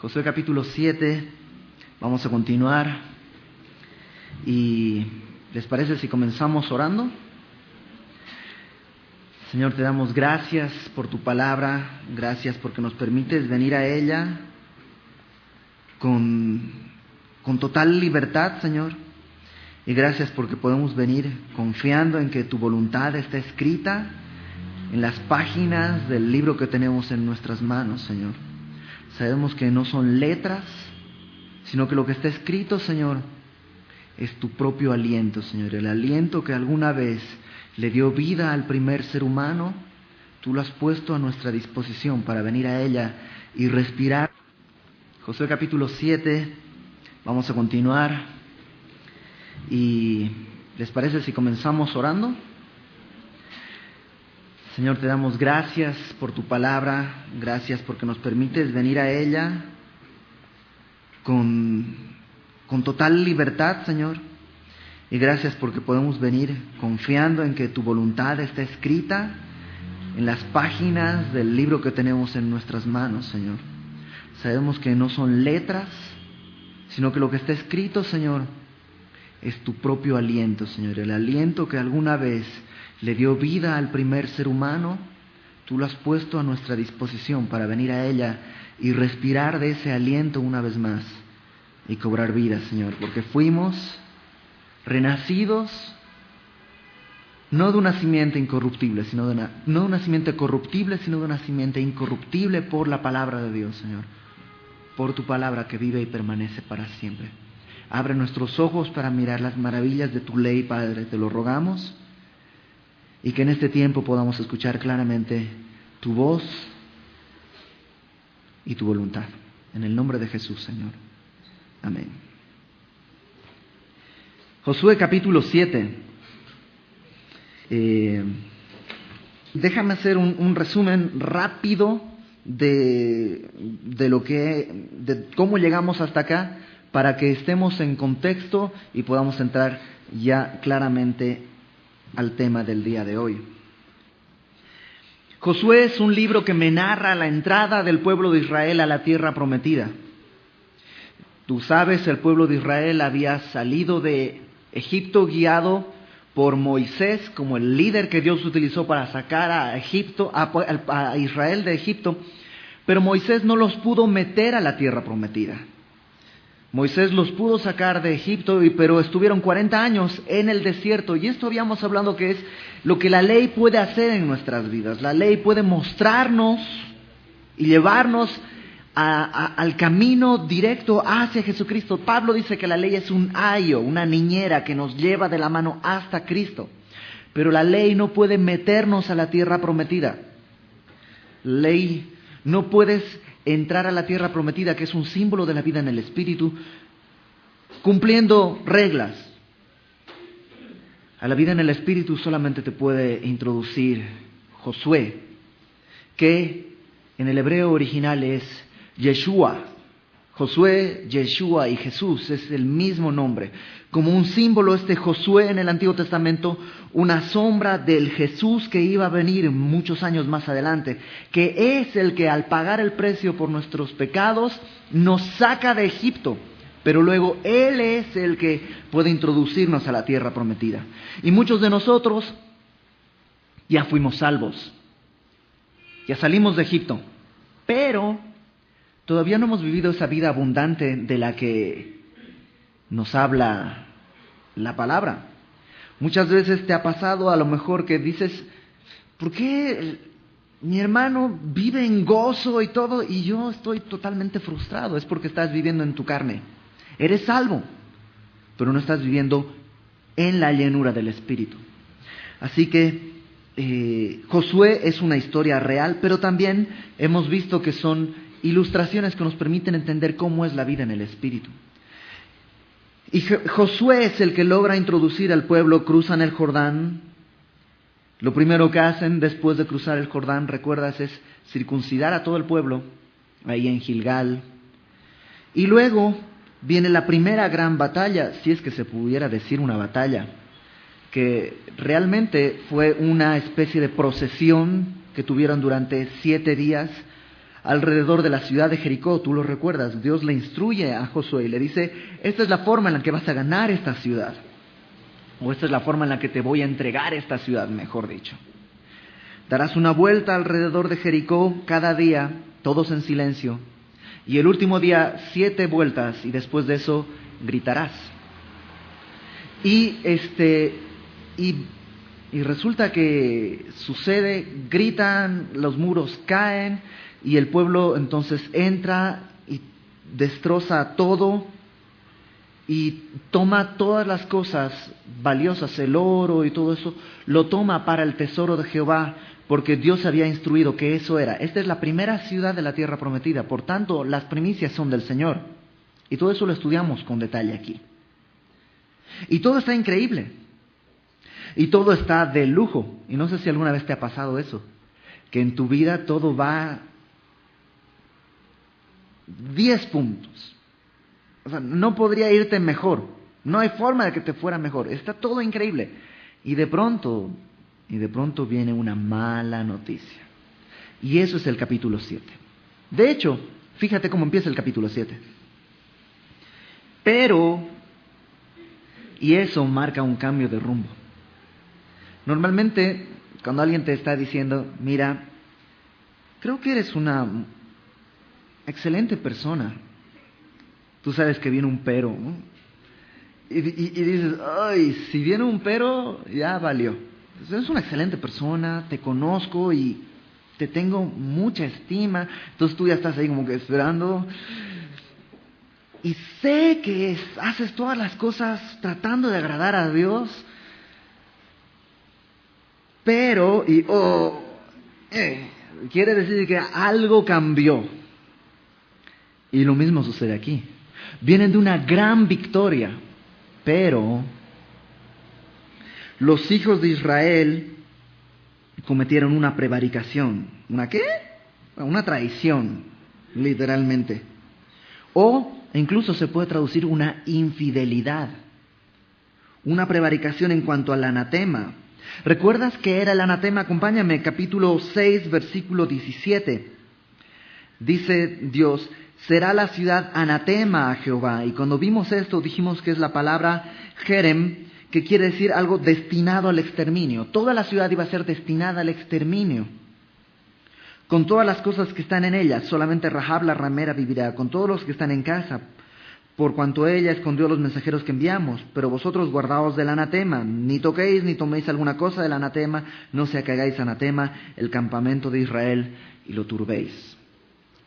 Josué capítulo 7, vamos a continuar. ¿Y les parece si comenzamos orando? Señor, te damos gracias por tu palabra, gracias porque nos permites venir a ella con total libertad, Señor. Y gracias porque podemos venir confiando en que tu voluntad está escrita en las páginas del libro que tenemos en nuestras manos, Señor. Sabemos que no son letras, sino que lo que está escrito, Señor, es tu propio aliento, Señor. El aliento que alguna vez le dio vida al primer ser humano, tú lo has puesto a nuestra disposición para venir a ella y respirar. Josué capítulo 7, vamos a continuar. ¿Y les parece si comenzamos orando? Señor, te damos gracias por tu palabra, gracias porque nos permites venir a ella con total libertad, Señor. Y gracias porque podemos venir confiando en que tu voluntad está escrita en las páginas del libro que tenemos en nuestras manos, Señor. Sabemos que no son letras, sino que lo que está escrito, Señor, es tu propio aliento, Señor. El aliento que alguna vez le dio vida al primer ser humano, tú lo has puesto a nuestra disposición para venir a ella y respirar de ese aliento una vez más y cobrar vida, Señor. Porque fuimos renacidos no de una simiente incorruptible, no de una simiente corruptible, sino de una simiente incorruptible por la palabra de Dios, Señor. Por tu palabra que vive y permanece para siempre. Abre nuestros ojos para mirar las maravillas de tu ley, Padre, te lo rogamos. Y que en este tiempo podamos escuchar claramente tu voz y tu voluntad. En el nombre de Jesús, Señor. Amén. Josué capítulo 7. Déjame hacer un resumen rápido de cómo llegamos hasta acá, para que estemos en contexto y podamos entrar ya claramente al tema del día de hoy. Josué es un libro que me narra la entrada del pueblo de Israel a la tierra prometida. Tú sabes, el pueblo de Israel había salido de Egipto guiado por Moisés como el líder que Dios utilizó para sacar a Israel de Egipto, pero Moisés no los pudo meter a la tierra prometida. Moisés los pudo sacar de Egipto, pero estuvieron 40 años en el desierto. Y esto habíamos hablado que es lo que la ley puede hacer en nuestras vidas. La ley puede mostrarnos y llevarnos al camino directo hacia Jesucristo. Pablo dice que la ley es un ayo, una niñera que nos lleva de la mano hasta Cristo. Pero la ley no puede meternos a la tierra prometida. Ley, no puedes entrar a la tierra prometida, que es un símbolo de la vida en el Espíritu, cumpliendo reglas. A la vida en el Espíritu solamente te puede introducir Josué, que en el hebreo original es Yeshua. Josué, Yeshua y Jesús es el mismo nombre. Como un símbolo, Josué en el Antiguo Testamento, una sombra del Jesús que iba a venir muchos años más adelante, que es el que al pagar el precio por nuestros pecados nos saca de Egipto, pero luego Él es el que puede introducirnos a la tierra prometida. Y muchos de nosotros ya fuimos salvos, ya salimos de Egipto, pero todavía no hemos vivido esa vida abundante de la que nos habla la palabra. Muchas veces te ha pasado a lo mejor que dices, ¿por qué mi hermano vive en gozo y todo y yo estoy totalmente frustrado? Es porque estás viviendo en tu carne. Eres salvo, pero no estás viviendo en la llenura del Espíritu. Así que Josué es una historia real, pero también hemos visto que son ilustraciones que nos permiten entender cómo es la vida en el Espíritu. Y Josué es el que logra introducir al pueblo, cruzan el Jordán. Lo primero que hacen después de cruzar el Jordán, recuerdas, es circuncidar a todo el pueblo, ahí en Gilgal. Y luego viene la primera gran batalla, si es que se pudiera decir una batalla, que realmente fue una especie de procesión que tuvieron durante 7 días alrededor de la ciudad de Jericó. Tú lo recuerdas, Dios le instruye a Josué y le dice, esta es la forma en la que vas a ganar esta ciudad. O esta es la forma en la que te voy a entregar esta ciudad, mejor dicho. Darás una vuelta alrededor de Jericó cada día, todos en silencio. Y el último día 7 vueltas y después de eso gritarás. Y resulta que sucede, gritan, los muros caen y el pueblo entonces entra y destroza todo y toma todas las cosas valiosas, el oro y todo eso, lo toma para el tesoro de Jehová, porque Dios había instruido que eso era. Esta es la primera ciudad de la tierra prometida, por tanto las primicias son del Señor. Y todo eso lo estudiamos con detalle aquí. Y todo está increíble. Y todo está de lujo. Y no sé si alguna vez te ha pasado eso, que en tu vida todo va 10 puntos. O sea, no podría irte mejor. No hay forma de que te fuera mejor. Está todo increíble. Y de pronto viene una mala noticia. Y eso es el capítulo 7. De hecho, fíjate cómo empieza el capítulo 7. Y eso marca un cambio de rumbo. Normalmente, cuando alguien te está diciendo, mira, creo que eres una excelente persona, tú sabes que viene un pero, ¿no? Y dices, ay, si viene un pero, ya valió. Eres una excelente persona, te conozco y te tengo mucha estima. Entonces tú ya estás ahí como que esperando. Y sé que haces todas las cosas tratando de agradar a Dios. Pero, quiere decir que algo cambió. Y lo mismo sucede aquí. Vienen de una gran victoria, pero los hijos de Israel cometieron una prevaricación. ¿Una qué? Una traición, literalmente. O incluso se puede traducir una infidelidad. Una prevaricación en cuanto al anatema. ¿Recuerdas qué era el anatema? Acompáñame, capítulo 6, versículo 17. Dice Dios, será la ciudad anatema a Jehová. Y cuando vimos esto dijimos que es la palabra jerem, que quiere decir algo destinado al exterminio. Toda la ciudad iba a ser destinada al exterminio. Con todas las cosas que están en ella, solamente Rahab la ramera vivirá, con todos los que están en casa, por cuanto ella escondió a los mensajeros que enviamos. Pero vosotros guardaos del anatema, ni toquéis ni toméis alguna cosa del anatema, no sea que hagáis anatema el campamento de Israel y lo turbéis.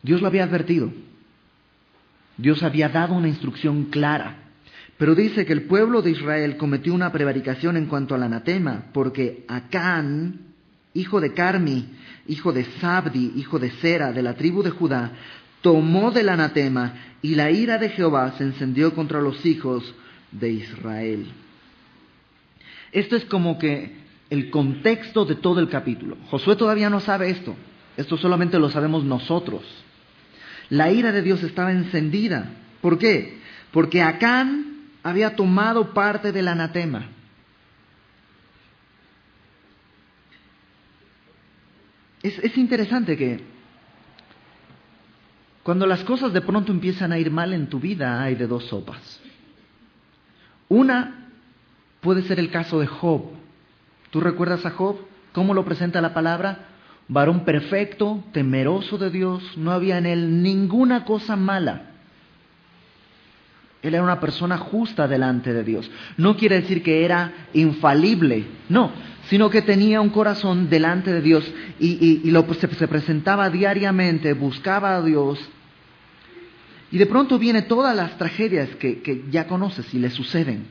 Dios lo había advertido. Dios había dado una instrucción clara. Pero dice que el pueblo de Israel cometió una prevaricación en cuanto al anatema, porque Acán, hijo de Carmi, hijo de Sabdi, hijo de Sera, de la tribu de Judá, tomó del anatema, y la ira de Jehová se encendió contra los hijos de Israel. Esto es como que el contexto de todo el capítulo. Josué todavía no sabe esto. Esto solamente lo sabemos nosotros. La ira de Dios estaba encendida. ¿Por qué? Porque Acán había tomado parte del anatema. Es interesante que cuando las cosas de pronto empiezan a ir mal en tu vida, hay de dos sopas. Una puede ser el caso de Job. ¿Tú recuerdas a Job? ¿Cómo lo presenta la palabra? Varón perfecto, temeroso de Dios, no había en él ninguna cosa mala. Él era una persona justa delante de Dios. No quiere decir que era infalible, no, sino que tenía un corazón delante de Dios y se presentaba diariamente, buscaba a Dios. Y de pronto vienen todas las tragedias que ya conoces y le suceden.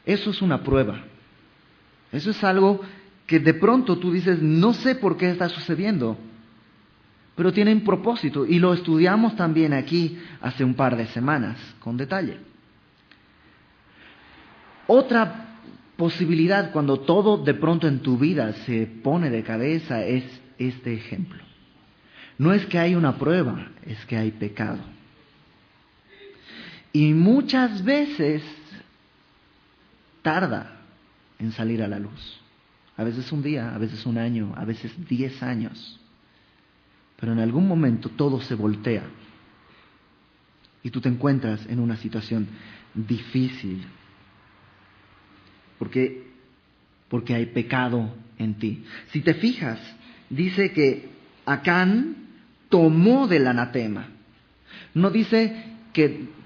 Eso es una prueba. Eso es algo que de pronto tú dices, no sé por qué está sucediendo, pero tiene un propósito. Y lo estudiamos también aquí hace un par de semanas, con detalle. Otra posibilidad cuando todo de pronto en tu vida se pone de cabeza es este ejemplo. No es que hay una prueba, es que hay pecado. Y muchas veces tarda en salir a la luz. A veces un día, a veces un año, a veces 10 años. Pero en algún momento todo se voltea y tú te encuentras en una situación difícil porque hay pecado en ti. Si te fijas, dice que Acán tomó del anatema. No dice que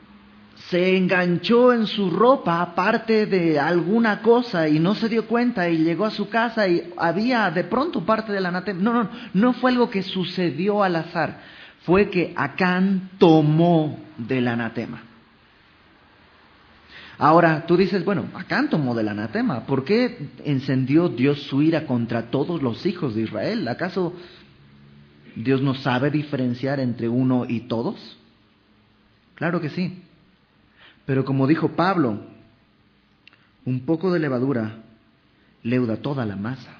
se enganchó en su ropa aparte de alguna cosa y no se dio cuenta y llegó a su casa y había de pronto parte del anatema. No fue algo que sucedió al azar. Fue que Acán tomó del anatema. Ahora, tú dices, bueno, Acán tomó del anatema. ¿Por qué encendió Dios su ira contra todos los hijos de Israel? ¿Acaso Dios no sabe diferenciar entre uno y todos? Claro que sí. Pero como dijo Pablo, un poco de levadura leuda toda la masa.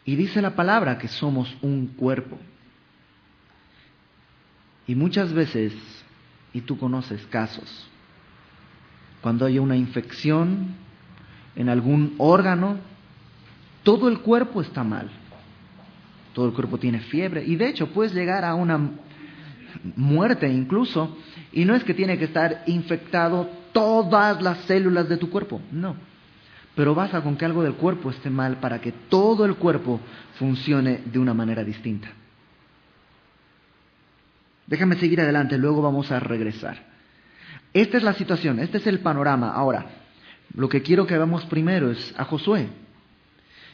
Y dice la palabra que somos un cuerpo. Y muchas veces, y tú conoces casos, cuando hay una infección en algún órgano, todo el cuerpo está mal. Todo el cuerpo tiene fiebre. Y de hecho puedes llegar a una muerte incluso, y no es que tiene que estar infectado todas las células de tu cuerpo, no, pero basta con que algo del cuerpo esté mal para que todo el cuerpo funcione de una manera distinta. Déjame seguir adelante, luego vamos a regresar. Esta es la situación, este es el panorama. Ahora, lo que quiero que veamos primero es a Josué.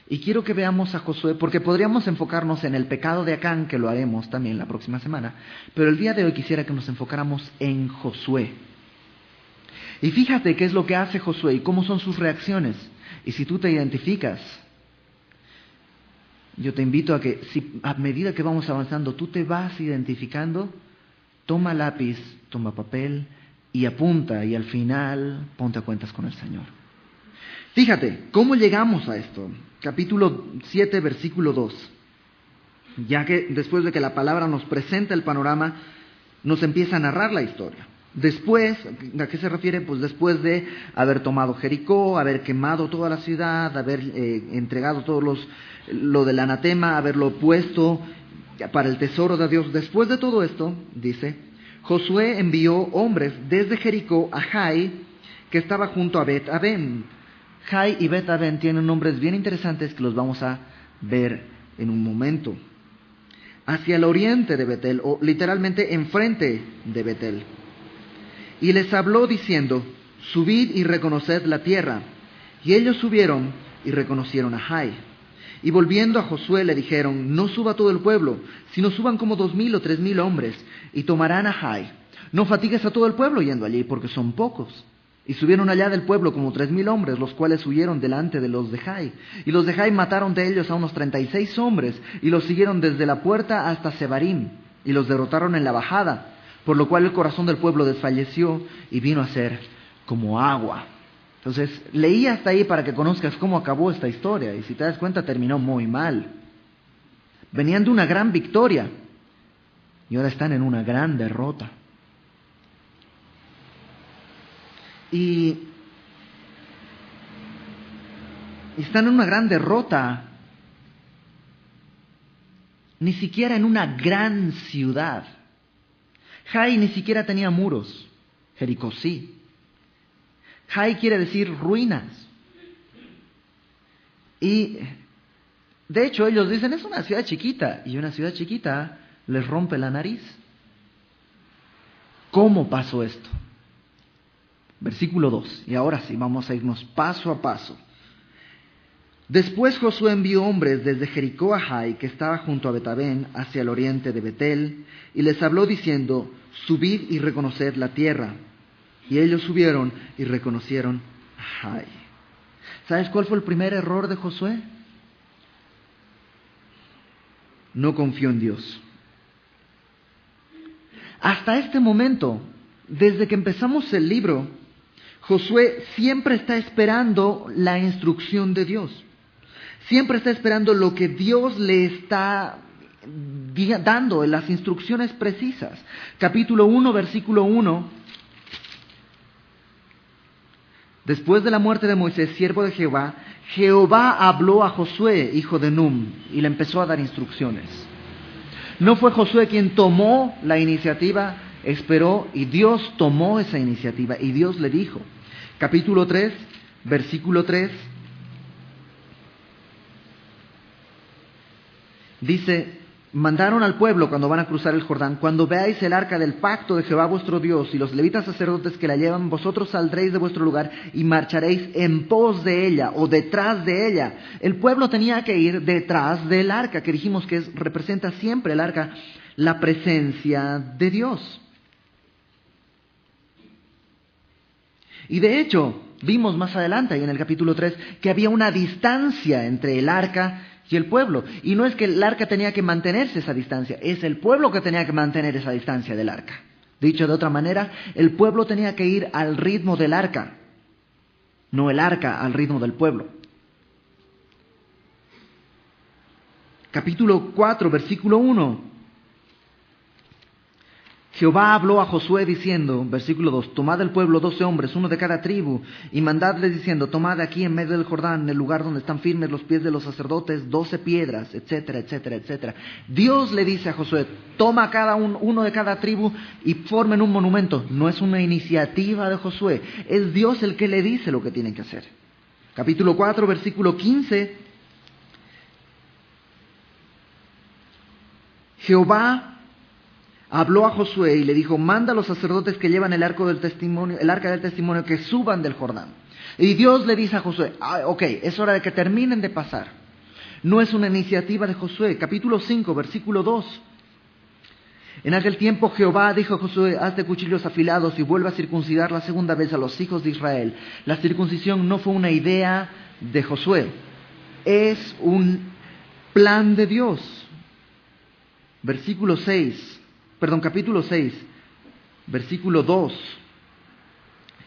Y quiero que veamos a Josué, porque podríamos enfocarnos en el pecado de Acán, que lo haremos también la próxima semana, pero el día de hoy quisiera que nos enfocáramos en Josué. Y fíjate qué es lo que hace Josué y cómo son sus reacciones. Y si tú te identificas, yo te invito a que, si a medida que vamos avanzando, tú te vas identificando, toma lápiz, toma papel y apunta, y al final ponte a cuentas con el Señor. Fíjate, ¿cómo llegamos a esto? Capítulo 7, versículo 2. Ya que después de que la palabra nos presenta el panorama, nos empieza a narrar la historia. Después, ¿a qué se refiere? Pues después de haber tomado Jericó, haber quemado toda la ciudad, haber entregado lo del anatema, haberlo puesto para el tesoro de Dios. Después de todo esto, dice, Josué envió hombres desde Jericó a Jai, que estaba junto a Bet-Aven. Jai y Bet-Aven tienen nombres bien interesantes que los vamos a ver en un momento. Hacia el oriente de Betel, o literalmente enfrente de Betel. Y les habló diciendo, subid y reconoced la tierra. Y ellos subieron y reconocieron a Jai. Y volviendo a Josué le dijeron, no suba todo el pueblo, sino suban como 2,000 o 3,000 hombres, y tomarán a Jai. No fatigues a todo el pueblo yendo allí, porque son pocos. Y subieron allá del pueblo como 3,000 hombres, los cuales huyeron delante de los de Jai. Y los de Jai mataron de ellos a unos 36 hombres, y los siguieron desde la puerta hasta Sebarim, y los derrotaron en la bajada, por lo cual el corazón del pueblo desfalleció y vino a ser como agua. Entonces, leí hasta ahí para que conozcas cómo acabó esta historia, y si te das cuenta terminó muy mal. Venían de una gran victoria, y ahora están en una gran derrota. Y están en una gran derrota, ni siquiera en una gran ciudad. Jai ni siquiera tenía muros, Jericó sí. Jai quiere decir ruinas. Y de hecho ellos dicen, es una ciudad chiquita, y una ciudad chiquita les rompe la nariz. ¿Cómo pasó esto? Versículo 2, y ahora sí, vamos a irnos paso a paso. Después Josué envió hombres desde Jericó a Jai, que estaba junto a Bet-Aven, hacia el oriente de Betel, y les habló diciendo, subid y reconoced la tierra. Y ellos subieron y reconocieron a Jai. ¿Sabes cuál fue el primer error de Josué? No confió en Dios. Hasta este momento, desde que empezamos el libro, Josué siempre está esperando la instrucción de Dios. Siempre está esperando lo que Dios le está dando, las instrucciones precisas. Capítulo 1, versículo 1. Después de la muerte de Moisés, siervo de Jehová, Jehová habló a Josué, hijo de Nun, y le empezó a dar instrucciones. No fue Josué quien tomó la iniciativa, esperó, y Dios tomó esa iniciativa, y Dios le dijo. Capítulo 3, versículo 3, dice: mandaron al pueblo cuando van a cruzar el Jordán: cuando veáis el arca del pacto de Jehová vuestro Dios y los levitas sacerdotes que la llevan, vosotros saldréis de vuestro lugar y marcharéis en pos de ella o detrás de ella. El pueblo tenía que ir detrás del arca, que dijimos que representa siempre el arca la presencia de Dios. Y de hecho, vimos más adelante, ahí en el capítulo 3, que había una distancia entre el arca y el pueblo. Y no es que el arca tenía que mantenerse esa distancia, es el pueblo que tenía que mantener esa distancia del arca. Dicho de otra manera, el pueblo tenía que ir al ritmo del arca, no el arca al ritmo del pueblo. Capítulo 4, versículo 1. Jehová habló a Josué diciendo, versículo 2, tomad del pueblo 12 hombres, uno de cada tribu, y mandadles diciendo, tomad aquí en medio del Jordán, en el lugar donde están firmes los pies de los sacerdotes, 12 piedras, etcétera, etcétera, etcétera. Dios le dice a Josué, toma cada uno de cada tribu y formen un monumento. No es una iniciativa de Josué, es Dios el que le dice lo que tienen que hacer. Capítulo 4, versículo 15. Jehová habló a Josué y le dijo, manda a los sacerdotes que llevan el arca del testimonio, que suban del Jordán. Y Dios le dice a Josué, ok, es hora de que terminen de pasar. No es una iniciativa de Josué. Capítulo 5, versículo 2. En aquel tiempo Jehová dijo a Josué, hazte cuchillos afilados y vuelve a circuncidar la segunda vez a los hijos de Israel. La circuncisión no fue una idea de Josué, es un plan de Dios. Capítulo 6, versículo 2.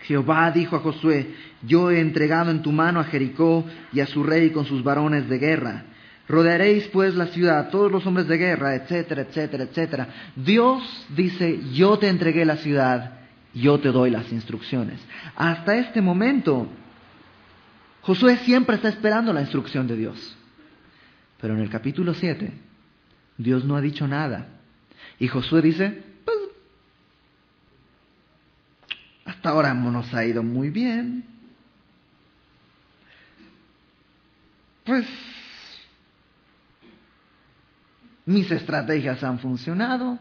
Jehová dijo a Josué, yo he entregado en tu mano a Jericó y a su rey con sus varones de guerra. Rodearéis pues la ciudad, todos los hombres de guerra, etcétera, etcétera, etcétera. Dios dice, yo te entregué la ciudad, yo te doy las instrucciones. Hasta este momento, Josué siempre está esperando la instrucción de Dios. Pero en el capítulo 7, Dios no ha dicho nada. Y Josué dice, pues, hasta ahora nos ha ido muy bien. Pues, mis estrategias han funcionado.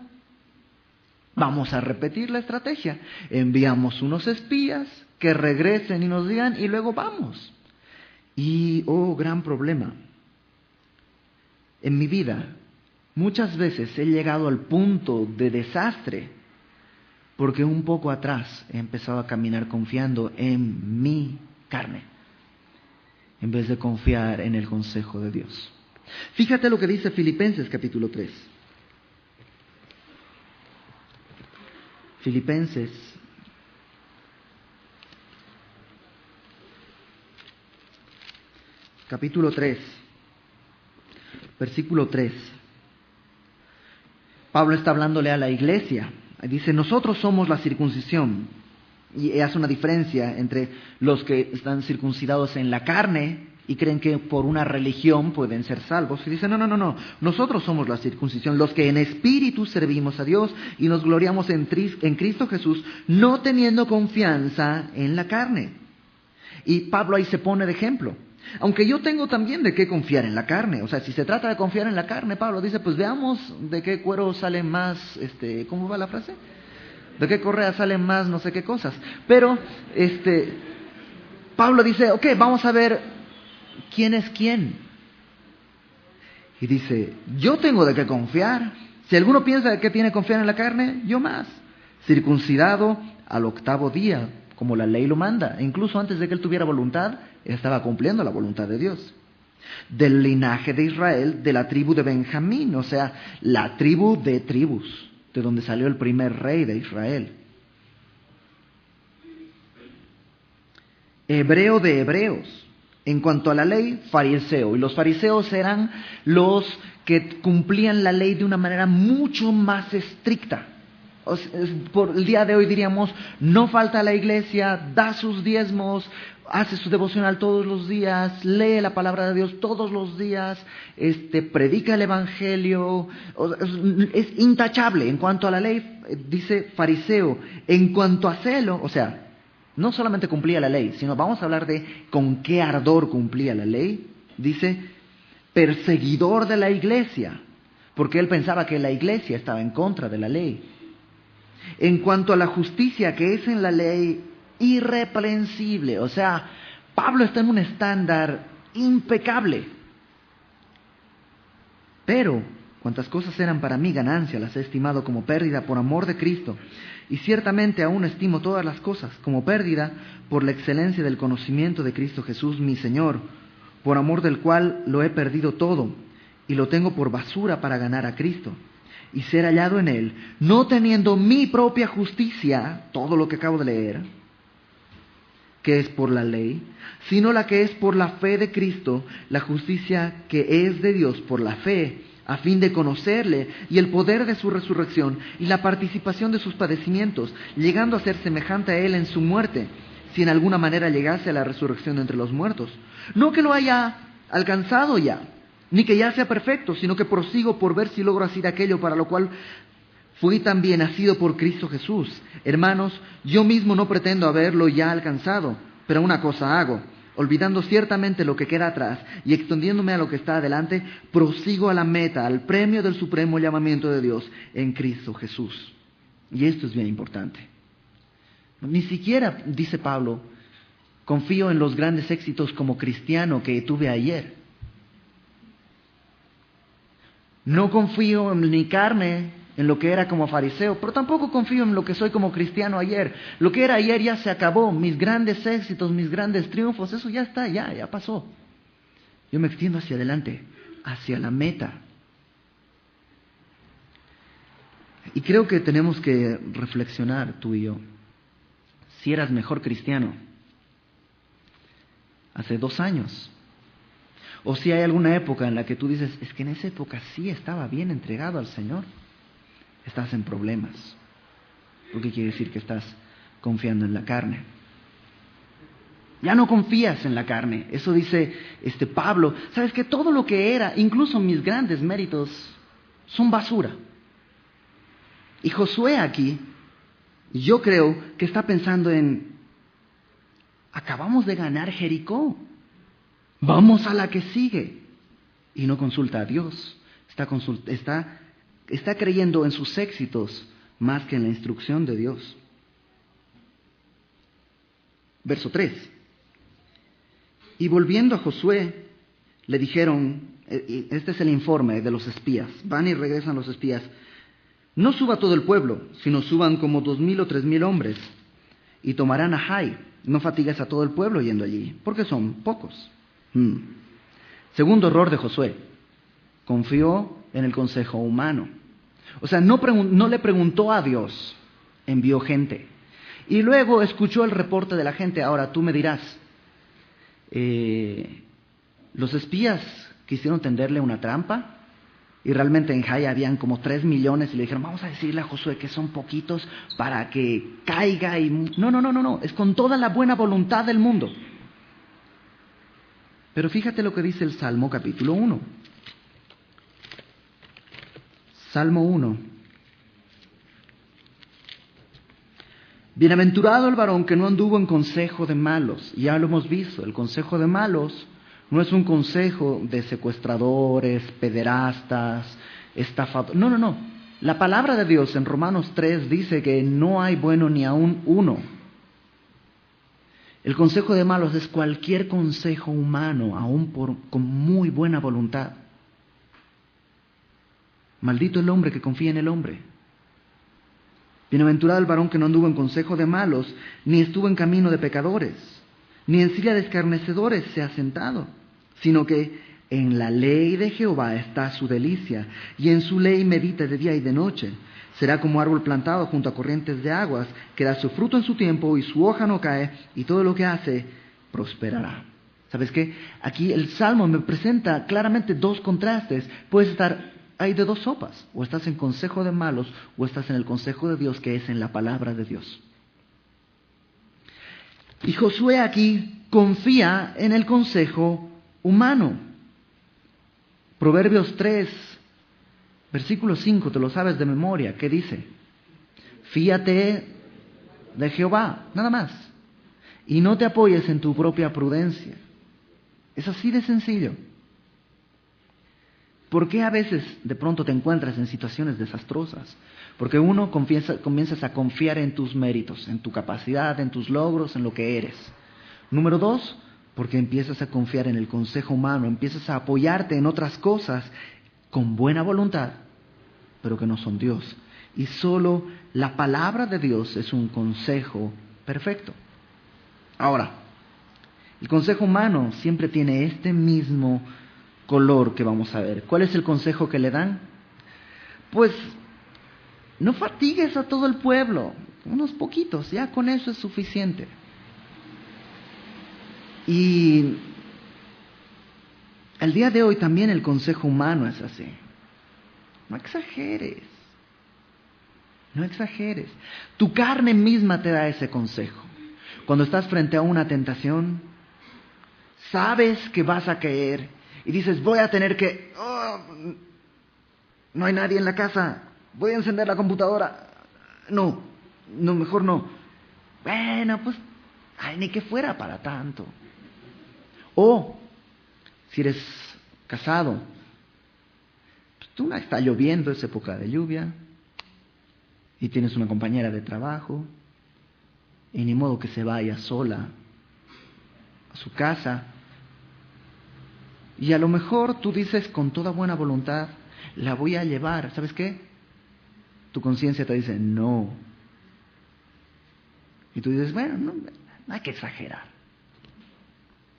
Vamos a repetir la estrategia. Enviamos unos espías que regresen y nos digan y luego vamos. Y, gran problema. En mi vida, muchas veces he llegado al punto de desastre porque un poco atrás he empezado a caminar confiando en mi carne en vez de confiar en el consejo de Dios. Fíjate lo que dice Filipenses capítulo 3. Filipenses capítulo 3, versículo 3. Pablo está hablándole a la iglesia. Dice, nosotros somos la circuncisión. Y hace una diferencia entre los que están circuncidados en la carne y creen que por una religión pueden ser salvos. Y dice, no. Nosotros somos la circuncisión, los que en espíritu servimos a Dios y nos gloriamos en Cristo Jesús, no teniendo confianza en la carne. Y Pablo ahí se pone de ejemplo. Aunque yo tengo también de qué confiar en la carne. O sea, si se trata de confiar en la carne, Pablo dice, pues veamos de qué cuero salen más, ¿cómo va la frase? De qué correa salen más no sé qué cosas. Pero, Pablo dice, ok, vamos a ver quién es quién. Y dice, yo tengo de qué confiar. Si alguno piensa de qué tiene que confiar en la carne, yo más. Circuncidado al 8º día, como la ley lo manda. E incluso antes de que él tuviera voluntad, él estaba cumpliendo la voluntad de Dios. Del linaje de Israel, de la tribu de Benjamín, o sea, la tribu de tribus, de donde salió el primer rey de Israel. Hebreo de hebreos. En cuanto a la ley, fariseo. Y los fariseos eran los que cumplían la ley de una manera mucho más estricta. Por el día de hoy diríamos, no falta a la iglesia, da sus diezmos, hace su devocional todos los días, lee la palabra de Dios todos los días, predica el evangelio, es intachable. En cuanto a la ley, dice fariseo, en cuanto a celo, o sea, no solamente cumplía la ley, sino vamos a hablar de con qué ardor cumplía la ley. Dice, perseguidor de la iglesia, porque él pensaba que la iglesia estaba en contra de la ley. En cuanto a la justicia que es en la ley, irreprensible. O sea, Pablo está en un estándar impecable. Pero, cuantas cosas eran para mí ganancia, las he estimado como pérdida por amor de Cristo. Y ciertamente aún estimo todas las cosas como pérdida por la excelencia del conocimiento de Cristo Jesús, mi Señor, por amor del cual lo he perdido todo y lo tengo por basura para ganar a Cristo y ser hallado en Él, no teniendo mi propia justicia, todo lo que acabo de leer, que es por la ley, sino la que es por la fe de Cristo, la justicia que es de Dios por la fe, a fin de conocerle y el poder de su resurrección y la participación de sus padecimientos, llegando a ser semejante a Él en su muerte, si en alguna manera llegase a la resurrección de entre los muertos. No que lo haya alcanzado ya, ni que ya sea perfecto, sino que prosigo por ver si logro asir aquello para lo cual fui también nacido por Cristo Jesús. Hermanos, yo mismo no pretendo haberlo ya alcanzado, pero una cosa hago, olvidando ciertamente lo que queda atrás y extendiéndome a lo que está adelante, prosigo a la meta, al premio del supremo llamamiento de Dios en Cristo Jesús. Y esto es bien importante. Ni siquiera, dice Pablo, confío en los grandes éxitos como cristiano que tuve ayer. No confío en mi carne, en lo que era como fariseo, pero tampoco confío en lo que soy como cristiano ayer. Lo que era ayer ya se acabó, mis grandes éxitos, mis grandes triunfos, eso ya está, ya pasó. Yo me extiendo hacia adelante, hacia la meta. Y creo que tenemos que reflexionar, tú y yo, si eras mejor cristiano hace 2 años. O si hay alguna época en la que tú dices, es que en esa época sí estaba bien entregado al Señor. Estás en problemas. Porque quiere decir que estás confiando en la carne. Ya no confías en la carne. Eso dice Pablo. Sabes que todo lo que era, incluso mis grandes méritos, son basura. Y Josué aquí, yo creo que está pensando en, acabamos de ganar Jericó. Vamos a la que sigue. Y no consulta a Dios. Está creyendo en sus éxitos más que en la instrucción de Dios. Verso 3. Y volviendo a Josué, le dijeron, este es el informe de los espías. Van y regresan los espías. No suba todo el pueblo, sino suban como 2,000 o 3,000 hombres. Y tomarán a Jai. No fatigues a todo el pueblo yendo allí, porque son pocos. Segundo error de Josué, confió en el consejo humano. O sea, no le preguntó a Dios, envió gente. Y luego escuchó el reporte de la gente. Ahora tú me dirás, los espías quisieron tenderle una trampa y realmente en Jai habían como 3 millones y le dijeron, vamos a decirle a Josué que son poquitos para que caiga y... No, es con toda la buena voluntad del mundo. Pero fíjate lo que dice el Salmo capítulo 1. Salmo 1. Bienaventurado el varón que no anduvo en consejo de malos. Ya lo hemos visto, el consejo de malos no es un consejo de secuestradores, pederastas, estafadores. No. La palabra de Dios en Romanos 3 dice que no hay bueno ni aún uno. El consejo de malos es cualquier consejo humano, aún con muy buena voluntad. Maldito el hombre que confía en el hombre. Bienaventurado el varón que no anduvo en consejo de malos, ni estuvo en camino de pecadores, ni en silla de escarnecedores se ha sentado, sino que en la ley de Jehová está su delicia, y en su ley medita de día y de noche. Será como árbol plantado junto a corrientes de aguas, que da su fruto en su tiempo y su hoja no cae, y todo lo que hace prosperará. ¿Sabes qué? Aquí el Salmo me presenta claramente 2 contrastes. Puedes estar hay de dos sopas. O estás en consejo de malos o estás en el consejo de Dios, que es en la palabra de Dios. Y Josué aquí confía en el consejo humano. Proverbios 3, versículo 5, te lo sabes de memoria. ¿Qué dice? Fíate de Jehová, nada más. Y no te apoyes en tu propia prudencia. Es así de sencillo. ¿Por qué a veces de pronto te encuentras en situaciones desastrosas? Porque uno comienzas a confiar en tus méritos, en tu capacidad, en tus logros, en lo que eres. Número 2, porque empiezas a confiar en el consejo humano, empiezas a apoyarte en otras cosas con buena voluntad, pero que no son Dios. Y solo la palabra de Dios es un consejo perfecto. Ahora, el consejo humano siempre tiene este mismo color que vamos a ver. ¿Cuál es el consejo que le dan? Pues no fatigues a todo el pueblo, unos poquitos, ya con eso es suficiente. Y el día de hoy también el consejo humano es así. No exageres. No exageres. Tu carne misma te da ese consejo. Cuando estás frente a una tentación, sabes que vas a caer y dices, voy a tener que... no hay nadie en la casa, voy a encender la computadora. No, mejor no. Bueno, pues, ni que fuera para tanto. O, si eres casado, pues tú no está lloviendo, es época de lluvia, y tienes una compañera de trabajo, y ni modo que se vaya sola a su casa. Y a lo mejor tú dices con toda buena voluntad, la voy a llevar. ¿Sabes qué? Tu conciencia te dice, no. Y tú dices, bueno, no hay que exagerar.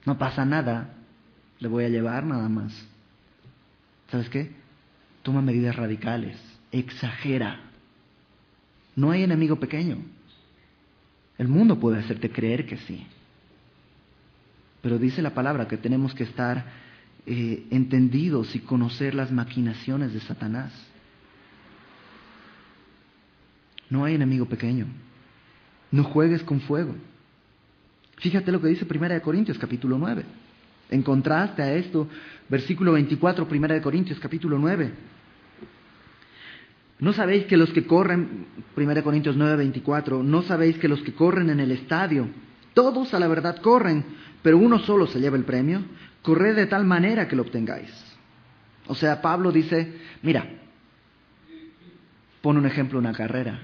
No pasa nada, le voy a llevar nada más. ¿Sabes qué? Toma medidas radicales, exagera. No hay enemigo pequeño. El mundo puede hacerte creer que sí. Pero dice la palabra que tenemos que estar entendidos y conocer las maquinaciones de Satanás. No hay enemigo pequeño. No juegues con fuego. Fíjate lo que dice 1 Corintios capítulo 9. En contraste a esto, versículo 24, 1 Corintios capítulo 9. ¿No sabéis que los que corren, 1 Corintios 9, 24, no sabéis que los que corren en el estadio, todos a la verdad corren, pero uno solo se lleva el premio? Corred de tal manera que lo obtengáis. O sea, Pablo dice, mira, pone un ejemplo, una carrera.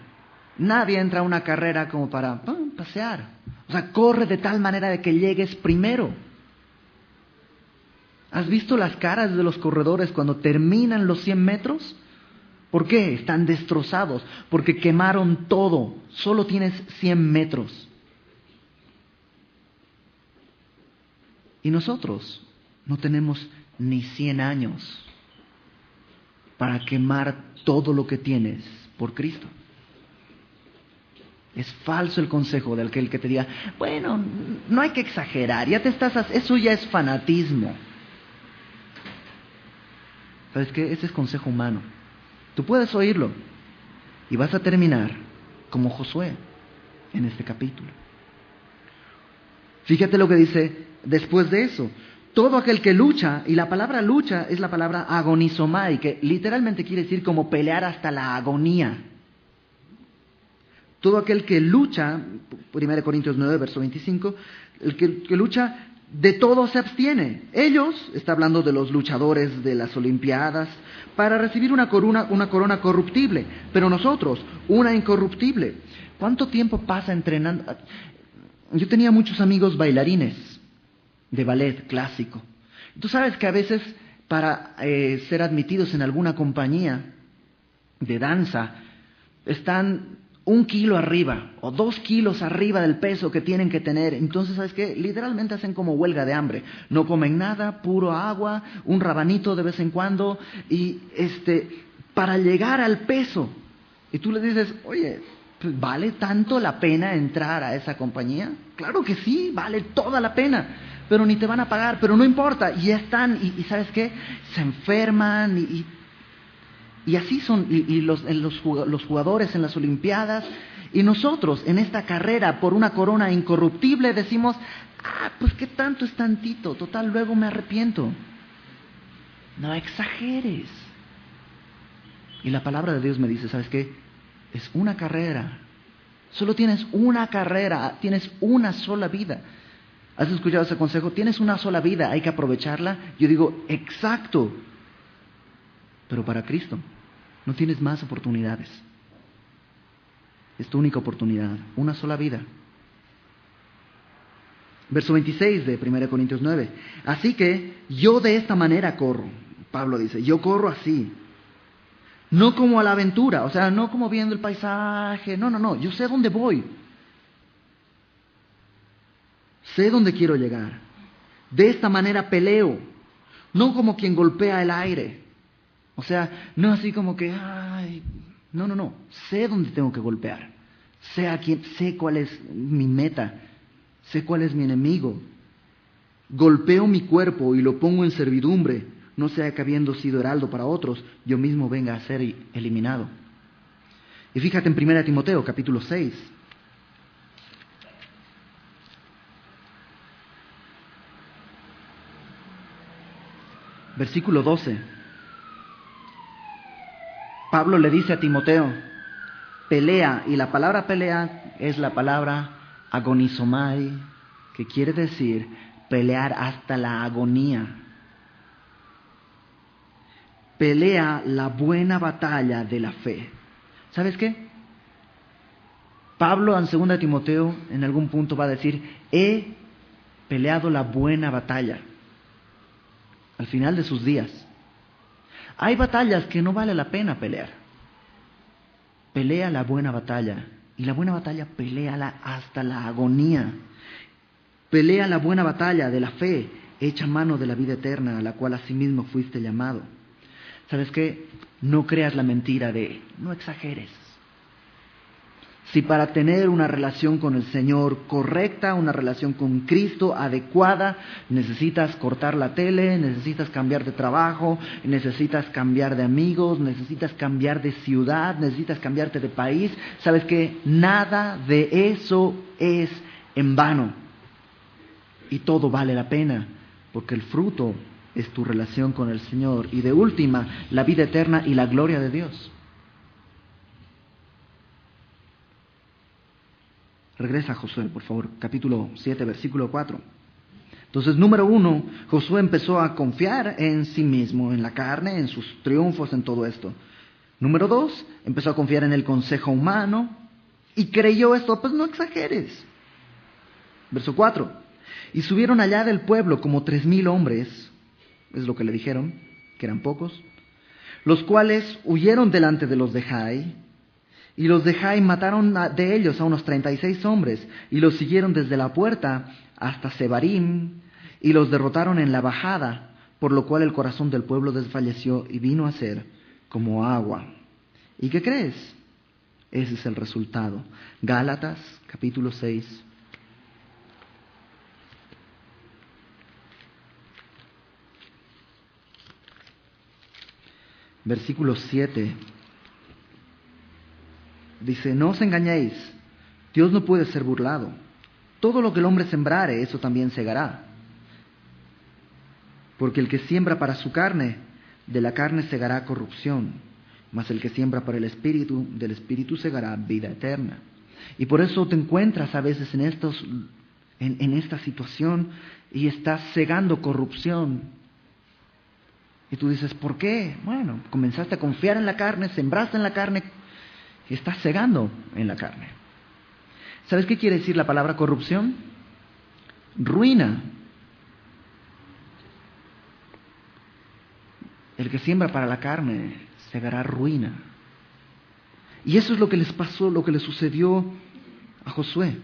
Nadie entra a una carrera como para pasear. O sea, corre de tal manera de que llegues primero. ¿Has visto las caras de los corredores cuando terminan los 100 metros? ¿Por qué? Están destrozados, porque quemaron todo. Solo tienes 100 metros. Y nosotros no tenemos ni 100 años para quemar todo lo que tienes por Cristo. Es falso el consejo del que te diga, bueno, no hay que exagerar, eso ya es fanatismo. ¿Sabes qué? Ese es consejo humano. Tú puedes oírlo y vas a terminar como Josué en este capítulo. Fíjate lo que dice después de eso. Todo aquel que lucha, y la palabra lucha es la palabra agonizomai, que literalmente quiere decir como pelear hasta la agonía. Todo aquel que lucha, 1 Corintios 9, verso 25, el que lucha, de todo se abstiene. Ellos, está hablando de los luchadores de las Olimpiadas, para recibir una corona corruptible, pero nosotros, una incorruptible. ¿Cuánto tiempo pasa entrenando? Yo tenía muchos amigos bailarines de ballet clásico. Tú sabes que a veces para ser admitidos en alguna compañía de danza, están 1 kilo arriba o 2 kilos arriba del peso que tienen que tener. Entonces, ¿sabes qué? Literalmente hacen como huelga de hambre. No comen nada, puro agua, un rabanito de vez en cuando, y para llegar al peso. Y tú le dices, oye, pues, ¿vale tanto la pena entrar a esa compañía? Claro que sí, vale toda la pena, pero ni te van a pagar, pero no importa, y ya están, y ¿sabes qué? Se enferman, y Y así son los jugadores en las Olimpiadas. Y nosotros en esta carrera por una corona incorruptible decimos, pues qué tanto es tantito, total, luego me arrepiento. No exageres. Y la palabra de Dios me dice, ¿sabes qué? Es una carrera. Solo tienes una carrera, tienes una sola vida. ¿Has escuchado ese consejo? Tienes una sola vida, hay que aprovecharla. Yo digo, exacto. Pero para Cristo no tienes más oportunidades. Es tu única oportunidad, una sola vida. Verso 26 de 1 Corintios 9. Así que yo de esta manera corro. Pablo dice, yo corro así. No como a la aventura, o sea, no como viendo el paisaje. No, yo sé dónde voy. Sé dónde quiero llegar. De esta manera peleo. No como quien golpea el aire. O sea, no así como que, no. Sé dónde tengo que golpear. Sé cuál es mi meta. Sé cuál es mi enemigo. Golpeo mi cuerpo y lo pongo en servidumbre, no sea que habiendo sido heraldo para otros, yo mismo venga a ser eliminado. Y fíjate en 1 Timoteo, capítulo 6. Versículo 12. Pablo le dice a Timoteo, pelea, y la palabra pelea es la palabra agonizomai, que quiere decir pelear hasta la agonía. Pelea la buena batalla de la fe. ¿Sabes qué? Pablo en 2 Timoteo en algún punto va a decir, he peleado la buena batalla. Al final de sus días. Hay batallas que no vale la pena pelear. Pelea la buena batalla. Y la buena batalla, peléala hasta la agonía. Pelea la buena batalla de la fe, echa mano de la vida eterna, a la cual asimismo fuiste llamado. ¿Sabes qué? No creas la mentira no exageres. Si para tener una relación con el Señor correcta, una relación con Cristo adecuada, necesitas cortar la tele, necesitas cambiar de trabajo, necesitas cambiar de amigos, necesitas cambiar de ciudad, necesitas cambiarte de país, ¿sabes qué? Nada de eso es en vano. Y todo vale la pena, porque el fruto es tu relación con el Señor. Y de última, la vida eterna y la gloria de Dios. Regresa a Josué, por favor, capítulo 7, versículo 4. Entonces, número 1, Josué empezó a confiar en sí mismo, en la carne, en sus triunfos, en todo esto. Número 2, empezó a confiar en el consejo humano y creyó esto, pues no exageres. Verso 4, y subieron allá del pueblo como 3,000 hombres, es lo que le dijeron, que eran pocos, los cuales huyeron delante de los de Jai, y los de Jai mataron de ellos a unos 36 hombres, y los siguieron desde la puerta hasta Sebarim, y los derrotaron en la bajada, por lo cual el corazón del pueblo desfalleció y vino a ser como agua. ¿Y qué crees? Ese es el resultado. Gálatas, capítulo 6. Versículo 7. Dice, no os engañéis, Dios no puede ser burlado. Todo lo que el hombre sembrare, eso también segará. Porque el que siembra para su carne, de la carne segará corrupción. Mas el que siembra para el Espíritu, del Espíritu segará vida eterna. Y por eso te encuentras a veces en esta situación y estás segando corrupción. Y tú dices, ¿por qué? Bueno, comenzaste a confiar en la carne, sembraste en la carne, y estás segando en la carne. ¿Sabes qué quiere decir la palabra corrupción? Ruina. El que siembra para la carne segará ruina. Y eso es lo que les pasó, lo que le sucedió a Josué.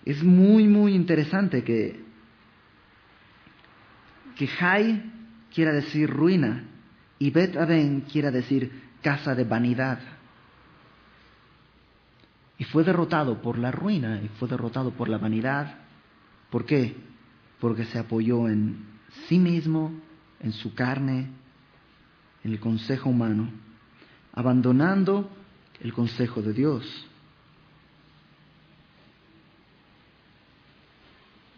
Es muy, muy interesante que Jai quiera decir ruina y Bet Aven quiera decir casa de vanidad. Y fue derrotado por la ruina y fue derrotado por la vanidad. ¿Por qué? Porque se apoyó en sí mismo, en su carne, en el consejo humano, abandonando el consejo de Dios.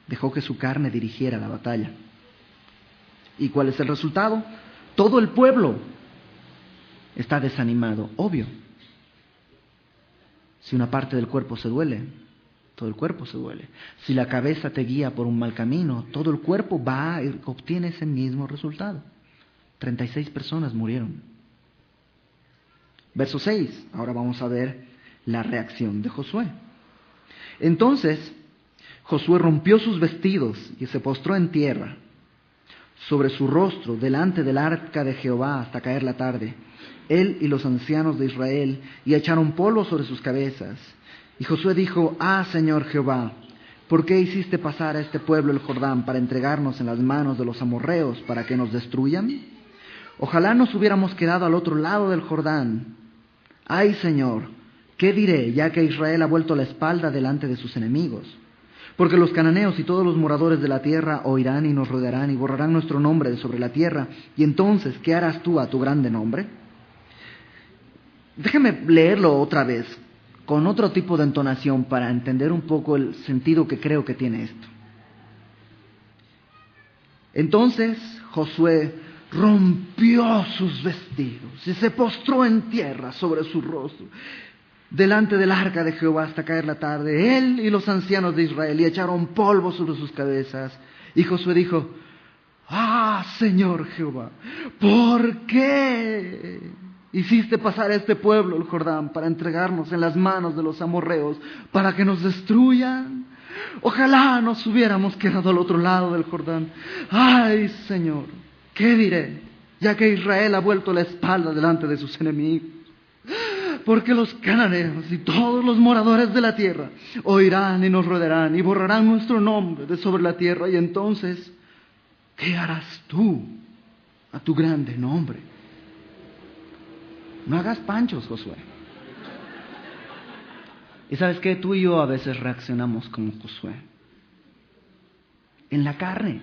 Dejó que su carne dirigiera la batalla. ¿Y cuál es el resultado? Todo el pueblo está desanimado, obvio. Si una parte del cuerpo se duele, todo el cuerpo se duele. Si la cabeza te guía por un mal camino, todo el cuerpo va y obtiene ese mismo resultado. 36 personas murieron. Verso 6. Ahora vamos a ver la reacción de Josué. Entonces, Josué rompió sus vestidos y se postró en tierra, sobre su rostro, delante del arca de Jehová hasta caer la tarde, él y los ancianos de Israel, y echaron polvo sobre sus cabezas. Y Josué dijo: Señor Jehová, ¿por qué hiciste pasar a este pueblo el Jordán para entregarnos en las manos de los amorreos para que nos destruyan? Ojalá nos hubiéramos quedado al otro lado del Jordán. Ay, Señor, ¿qué diré, ya que Israel ha vuelto la espalda delante de sus enemigos? Porque los cananeos y todos los moradores de la tierra oirán y nos rodearán y borrarán nuestro nombre de sobre la tierra. Y entonces, ¿qué harás tú a tu grande nombre? Déjame leerlo otra vez, con otro tipo de entonación, para entender un poco el sentido que creo que tiene esto. Entonces Josué rompió sus vestidos y se postró en tierra sobre su rostro, delante del arca de Jehová hasta caer la tarde, él y los ancianos de Israel, y echaron polvo sobre sus cabezas. Y Josué dijo: Señor Jehová, ¿por qué hiciste pasar a este pueblo el Jordán para entregarnos en las manos de los amorreos para que nos destruyan? Ojalá nos hubiéramos quedado al otro lado del Jordán. Ay, Señor, ¿qué diré, ya que Israel ha vuelto la espalda delante de sus enemigos? Porque los cananeos y todos los moradores de la tierra oirán y nos rodearán y borrarán nuestro nombre de sobre la tierra. Y entonces, ¿qué harás tú a tu grande nombre? No hagas panchos, Josué. Y sabes qué, tú y yo a veces reaccionamos como Josué. En la carne.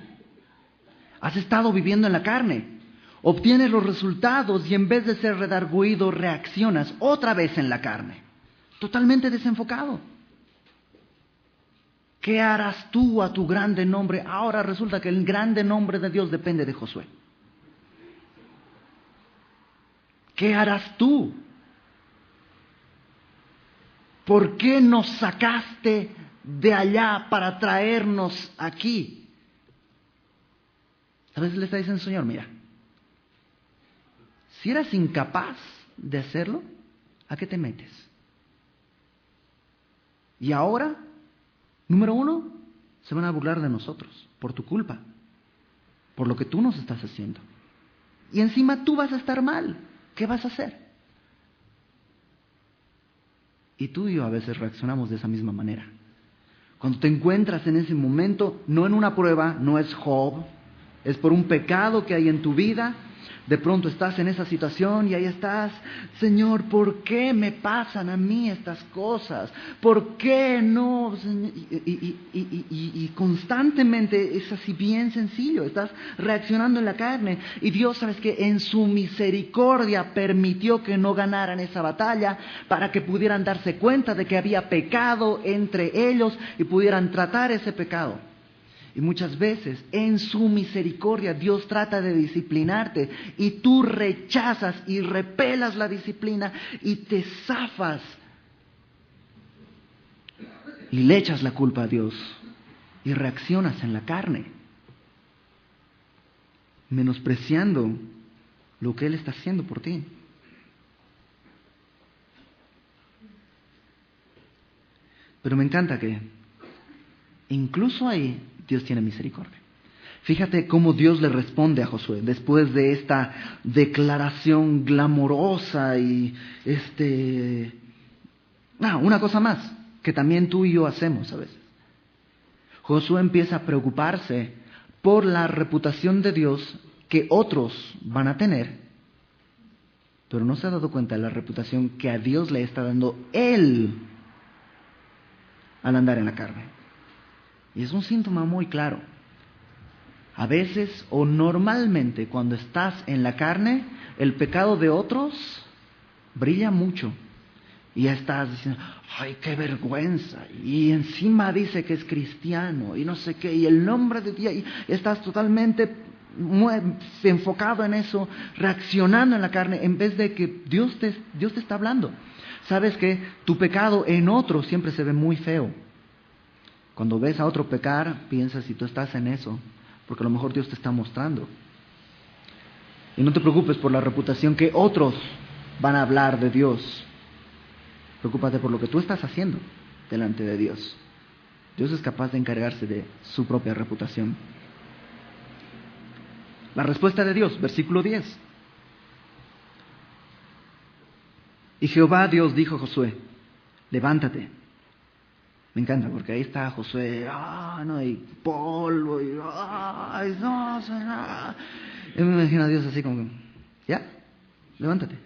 Has estado viviendo en la carne. Obtienes los resultados y en vez de ser redarguido, reaccionas otra vez en la carne. Totalmente desenfocado. ¿Qué harás tú a tu grande nombre? Ahora resulta que el grande nombre de Dios depende de Josué. ¿Qué harás tú? ¿Por qué nos sacaste de allá para traernos aquí? A veces le está diciendo: Señor, mira, si eras incapaz de hacerlo, ¿a qué te metes? Y ahora, número uno, se van a burlar de nosotros por tu culpa, por lo que tú nos estás haciendo. Y encima tú vas a estar mal. ¿Qué vas a hacer? Y tú y yo a veces reaccionamos de esa misma manera. Cuando te encuentras en ese momento, no en una prueba, no es Job, es por un pecado que hay en tu vida. De pronto estás en esa situación y ahí estás: Señor, ¿por qué me pasan a mí estas cosas? ¿Por qué no, Señor? Y constantemente es así bien sencillo. Estás reaccionando en la carne. Y Dios, ¿sabes qué? En su misericordia permitió que no ganaran esa batalla para que pudieran darse cuenta de que había pecado entre ellos y pudieran tratar ese pecado. Y muchas veces, en su misericordia, Dios trata de disciplinarte y tú rechazas y repelas la disciplina y te zafas. Y le echas la culpa a Dios y reaccionas en la carne, menospreciando lo que Él está haciendo por ti. Pero me encanta que incluso ahí Dios tiene misericordia. Fíjate cómo Dios le responde a Josué después de esta declaración glamorosa y una cosa más que también tú y yo hacemos a veces. Josué empieza a preocuparse por la reputación de Dios que otros van a tener, pero no se ha dado cuenta de la reputación que a Dios le está dando él al andar en la carne. Y es un síntoma muy claro. A veces o normalmente cuando estás en la carne, el pecado de otros brilla mucho. Y ya estás diciendo, ¡ay, qué vergüenza! Y encima dice que es cristiano y no sé qué, y el nombre de Dios, y estás totalmente enfocado en eso, reaccionando en la carne, en vez de que Dios te está hablando. ¿Sabes que tu pecado en otro siempre se ve muy feo? Cuando ves a otro pecar, piensas si tú estás en eso, porque a lo mejor Dios te está mostrando. Y no te preocupes por la reputación que otros van a hablar de Dios. Preocúpate por lo que tú estás haciendo delante de Dios. Dios es capaz de encargarse de su propia reputación. La respuesta de Dios, versículo 10. Y Jehová Dios dijo a Josué, levántate. Me encanta porque ahí está Josué, no hay polvo, y Yo me imagino a Dios así como, ¿ya? Levántate.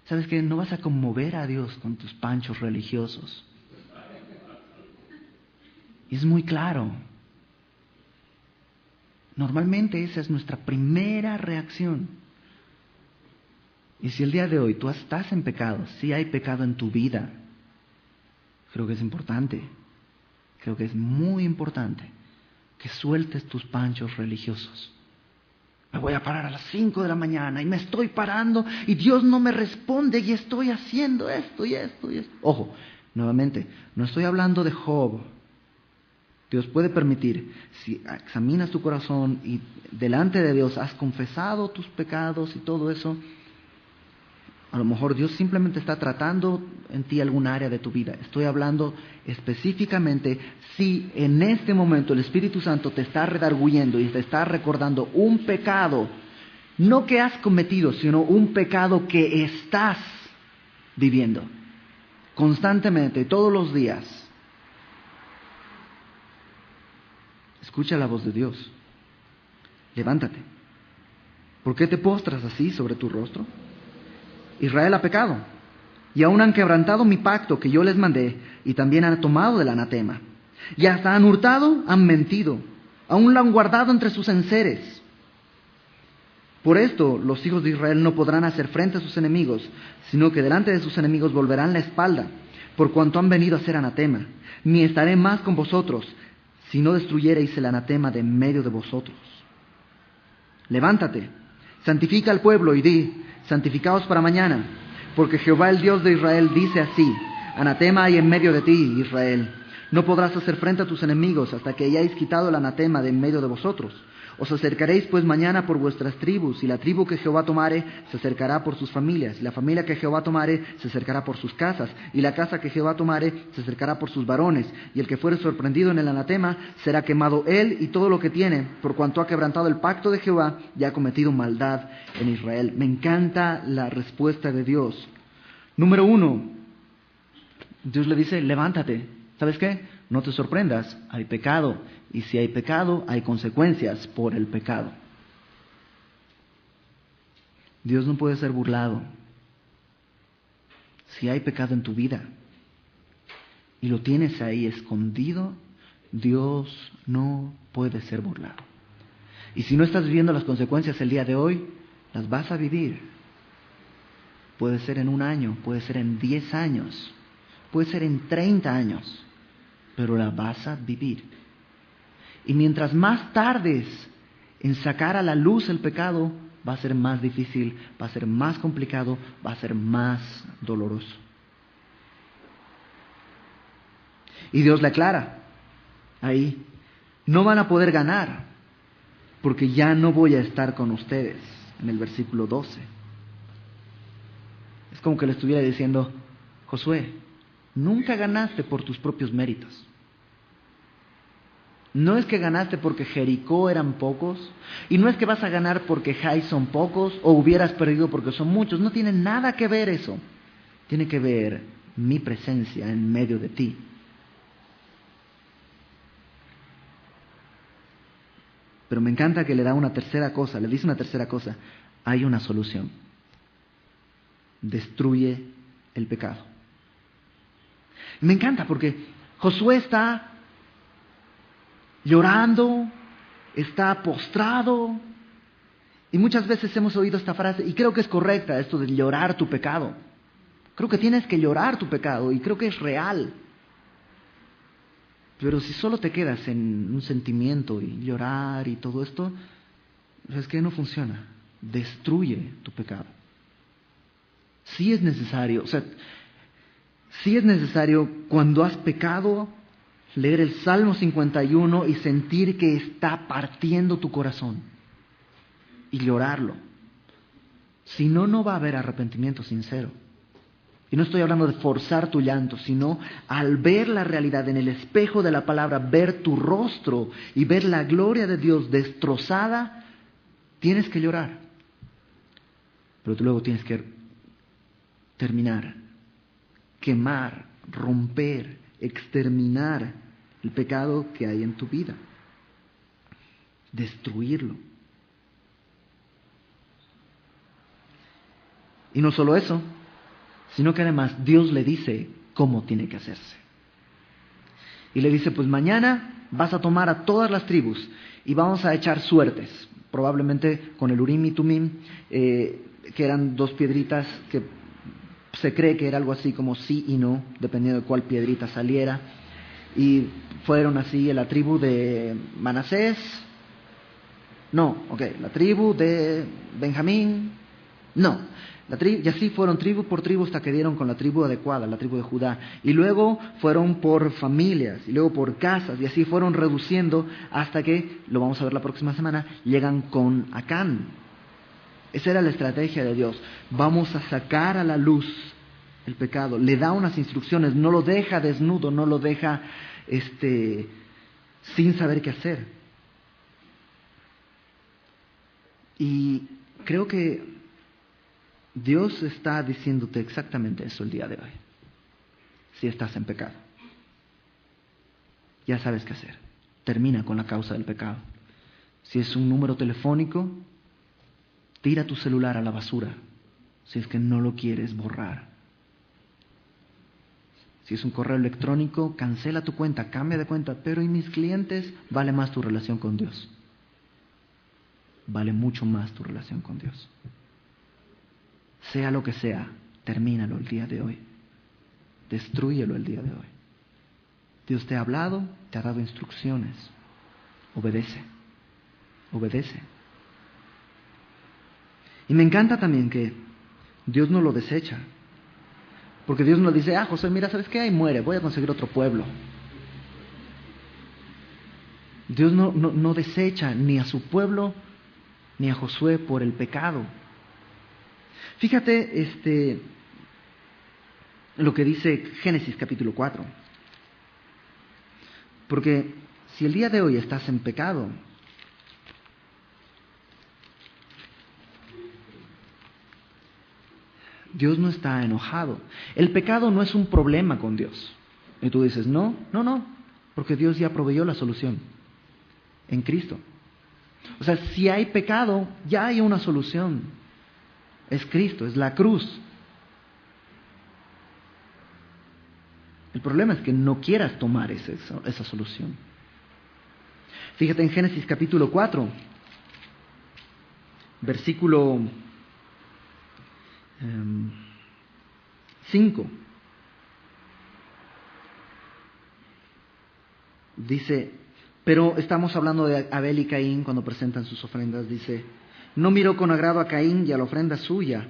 ¿Sabes qué? No vas a conmover a Dios con tus panchos religiosos. Y es muy claro. Normalmente esa es nuestra primera reacción. Y si el día de hoy tú estás en pecado, si hay pecado en tu vida, creo que es importante, creo que es muy importante que sueltes tus panchos religiosos. Me voy a parar a las 5 de la mañana y me estoy parando y Dios no me responde y estoy haciendo esto y esto y esto. Ojo, nuevamente, no estoy hablando de Job. Dios puede permitir, si examinas tu corazón y delante de Dios has confesado tus pecados y todo eso, a lo mejor Dios simplemente está tratando en ti algún área de tu vida. Estoy hablando específicamente si en este momento el Espíritu Santo te está redarguyendo y te está recordando un pecado, no que has cometido, sino un pecado que estás viviendo constantemente, todos los días. Escucha la voz de Dios. Levántate. ¿Por qué te postras así sobre tu rostro? Israel ha pecado, y aún han quebrantado mi pacto que yo les mandé, y también han tomado del anatema. Y hasta han hurtado, han mentido, aún lo han guardado entre sus enseres. Por esto los hijos de Israel no podrán hacer frente a sus enemigos, sino que delante de sus enemigos volverán la espalda, por cuanto han venido a ser anatema. Ni estaré más con vosotros, si no destruyereis el anatema de en medio de vosotros. Levántate, santifica al pueblo y di, santificaos para mañana, porque Jehová el Dios de Israel dice así, anatema hay en medio de ti, Israel. No podrás hacer frente a tus enemigos hasta que hayáis quitado el anatema de en medio de vosotros. Os acercaréis pues mañana por vuestras tribus, y la tribu que Jehová tomare se acercará por sus familias, y la familia que Jehová tomare se acercará por sus casas, y la casa que Jehová tomare se acercará por sus varones, y el que fuere sorprendido en el anatema será quemado él y todo lo que tiene, por cuanto ha quebrantado el pacto de Jehová y ha cometido maldad en Israel. Me encanta la respuesta de Dios. Número 1, Dios le dice, levántate. ¿Sabes qué? No te sorprendas, hay pecado. Y si hay pecado, hay consecuencias por el pecado. Dios no puede ser burlado. Si hay pecado en tu vida y lo tienes ahí escondido, Dios no puede ser burlado. Y si no estás viviendo las consecuencias el día de hoy, las vas a vivir. Puede ser en 1 año, puede ser en 10 años, puede ser en 30 años, pero la vas a vivir. Y mientras más tardes en sacar a la luz el pecado, va a ser más difícil, va a ser más complicado, va a ser más doloroso. Y Dios le aclara ahí, no van a poder ganar, porque ya no voy a estar con ustedes, en el versículo 12. Es como que le estuviera diciendo, Josué, nunca ganaste por tus propios méritos. No es que ganaste porque Jericó eran pocos, y no es que vas a ganar porque Jai son pocos, o hubieras perdido porque son muchos. No tiene nada que ver eso. Tiene que ver mi presencia en medio de ti. Pero me encanta que le da una tercera cosa, le dice una tercera cosa. Hay una solución. Destruye el pecado. Me encanta porque Josué está llorando, está postrado. Y muchas veces hemos oído esta frase, y creo que es correcta, esto de llorar tu pecado. Creo que tienes que llorar tu pecado, y creo que es real. Pero si solo te quedas en un sentimiento y llorar y todo esto, es que no funciona. Destruye tu pecado. Sí es necesario, sí es necesario cuando has pecado leer el Salmo 51 y sentir que está partiendo tu corazón y llorarlo. Si no, no va a haber arrepentimiento sincero. Y no estoy hablando de forzar tu llanto, sino al ver la realidad en el espejo de la palabra, ver tu rostro y ver la gloria de Dios destrozada, tienes que llorar. Pero tú luego tienes que terminar, quemar, romper, exterminar el pecado que hay en tu vida. Destruirlo. Y no solo eso, sino que además Dios le dice cómo tiene que hacerse. Y le dice, pues mañana vas a tomar a todas las tribus y vamos a echar suertes, probablemente con el Urim y Tumim, que eran dos piedritas que se cree que era algo así como sí y no, dependiendo de cuál piedrita saliera. Y fueron así la tribu de Manasés, la tribu de Benjamín, y así fueron tribu por tribu hasta que dieron con la tribu adecuada, la tribu de Judá. Y luego fueron por familias, y luego por casas, y así fueron reduciendo hasta que, lo vamos a ver la próxima semana, llegan con Acán. Esa era la estrategia de Dios. Vamos a sacar a la luz el pecado. Le da unas instrucciones, no lo deja desnudo, no lo deja sin saber qué hacer. Y creo que Dios está diciéndote exactamente eso el día de hoy. Si estás en pecado, ya sabes qué hacer. Termina con la causa del pecado. Si es un número telefónico, tira tu celular a la basura, si es que no lo quieres borrar. Si es un correo electrónico, cancela tu cuenta, cambia de cuenta. Pero ¿y mis clientes? Vale más tu relación con Dios. Vale mucho más tu relación con Dios. Sea lo que sea, termínalo el día de hoy. Destrúyelo el día de hoy. Dios te ha hablado, te ha dado instrucciones. Obedece. Obedece. Y me encanta también que Dios no lo desecha. Porque Dios no dice, José, mira, ¿sabes qué? Ahí muere, voy a conseguir otro pueblo. Dios no desecha ni a su pueblo ni a Josué por el pecado. Fíjate lo que dice Génesis capítulo 4. Porque si el día de hoy estás en pecado, Dios no está enojado. El pecado no es un problema con Dios. Y tú dices, no, porque Dios ya proveyó la solución en Cristo. O sea, si hay pecado, ya hay una solución. Es Cristo, es la cruz. El problema es que no quieras tomar esa solución. Fíjate en Génesis capítulo 4, versículo 5. Dice, pero estamos hablando de Abel y Caín cuando presentan sus ofrendas. Dice, no miró con agrado a Caín y a la ofrenda suya,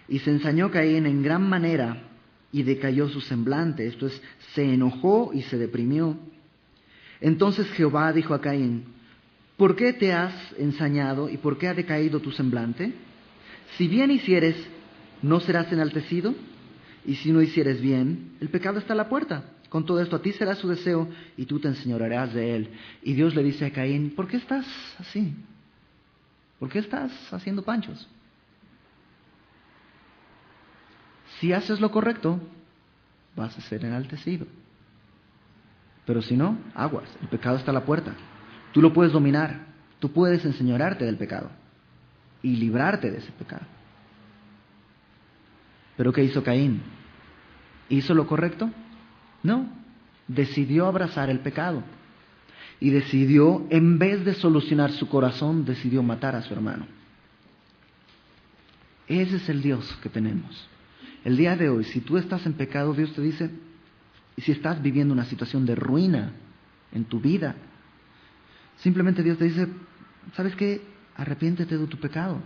y se ensañó Caín en gran manera y decayó su semblante. Esto es, se enojó y se deprimió. Entonces Jehová dijo a Caín, ¿por qué te has ensañado y por qué ha decaído tu semblante? Si bien hicieres, ¿no serás enaltecido? Y si no hicieres bien, el pecado está a la puerta. Con todo esto a ti será su deseo y tú te enseñorearás de él. Y Dios le dice a Caín, ¿por qué estás así? ¿Por qué estás haciendo panchos? Si haces lo correcto, vas a ser enaltecido. Pero si no, aguas, el pecado está a la puerta. Tú lo puedes dominar, tú puedes enseñorearte del pecado y librarte de ese pecado. ¿Pero qué hizo Caín? ¿Hizo lo correcto? No, decidió abrazar el pecado. y decidió, en vez de solucionar su corazón, decidió matar a su hermano. Ese es el Dios que tenemos. El día de hoy, si tú estás en pecado, Dios te dice, y si estás viviendo una situación de ruina en tu vida, simplemente Dios te dice, ¿sabes qué? Arrepiéntete de tu pecado.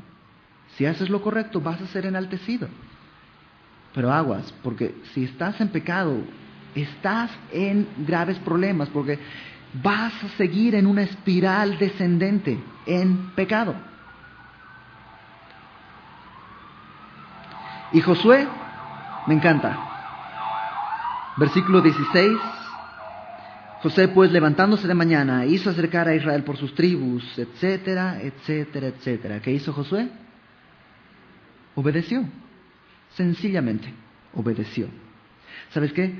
Si haces lo correcto, vas a ser enaltecido. Pero aguas, porque si estás en pecado, estás en graves problemas, porque vas a seguir en una espiral descendente en pecado. Y Josué, me encanta. Versículo 16. José, pues, levantándose de mañana, hizo acercar a Israel por sus tribus, etcétera, etcétera, etcétera. ¿Qué hizo Josué? Obedeció. Sencillamente, obedeció. ¿Sabes qué?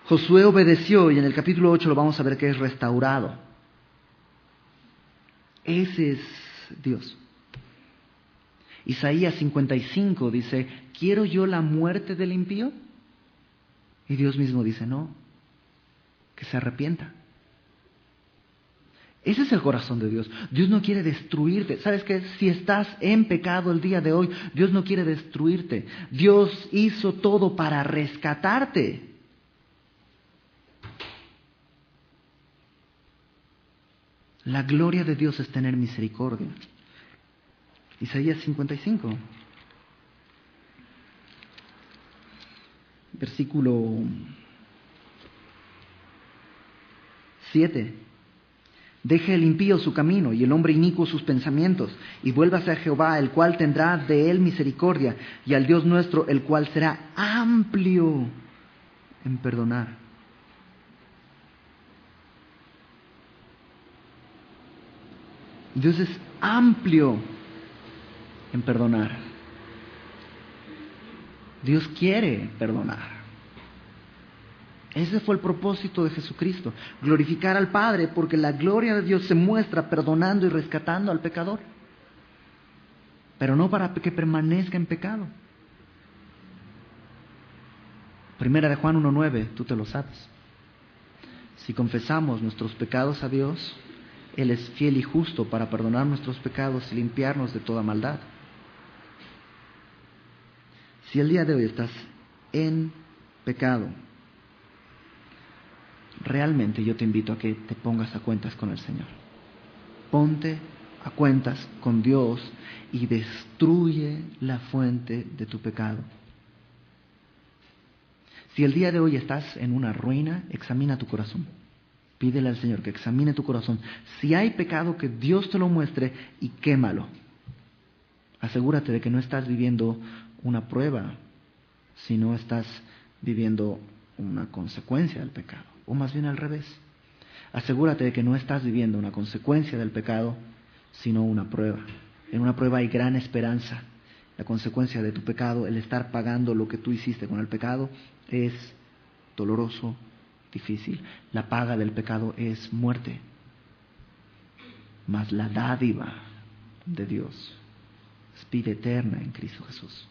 Josué obedeció y en el capítulo 8 lo vamos a ver que es restaurado. Ese es Dios. Isaías 55 dice, ¿quiero yo la muerte del impío? Y Dios mismo dice, no, que se arrepienta. Ese es el corazón de Dios. Dios no quiere destruirte. ¿Sabes qué? Si estás en pecado el día de hoy, Dios no quiere destruirte. Dios hizo todo para rescatarte. La gloria de Dios es tener misericordia. Isaías 55. Versículo 7. Deje el impío su camino y el hombre inicuo sus pensamientos, y vuélvase a Jehová, el cual tendrá de él misericordia, y al Dios nuestro, el cual será amplio en perdonar. Dios es amplio en perdonar. Dios quiere perdonar. Ese fue el propósito de Jesucristo, glorificar al Padre, porque la gloria de Dios se muestra perdonando y rescatando al pecador, pero no para que permanezca en pecado. Primera de Juan 1:9, tú te lo sabes. Si confesamos nuestros pecados a Dios, Él es fiel y justo para perdonar nuestros pecados y limpiarnos de toda maldad. Si el día de hoy estás en pecado, realmente yo te invito a que te pongas a cuentas con el Señor. Ponte a cuentas con Dios y destruye la fuente de tu pecado. Si el día de hoy estás en una ruina, examina tu corazón. Pídele al Señor que examine tu corazón. Si hay pecado, que Dios te lo muestre y quémalo. Asegúrate de que no estás viviendo una prueba, sino estás viviendo una consecuencia del pecado. O más bien al revés. Asegúrate de que no estás viviendo una consecuencia del pecado, sino una prueba. En una prueba hay gran esperanza. La consecuencia de tu pecado, el estar pagando lo que tú hiciste con el pecado, es doloroso, difícil. La paga del pecado es muerte. Mas la dádiva de Dios es vida eterna en Cristo Jesús.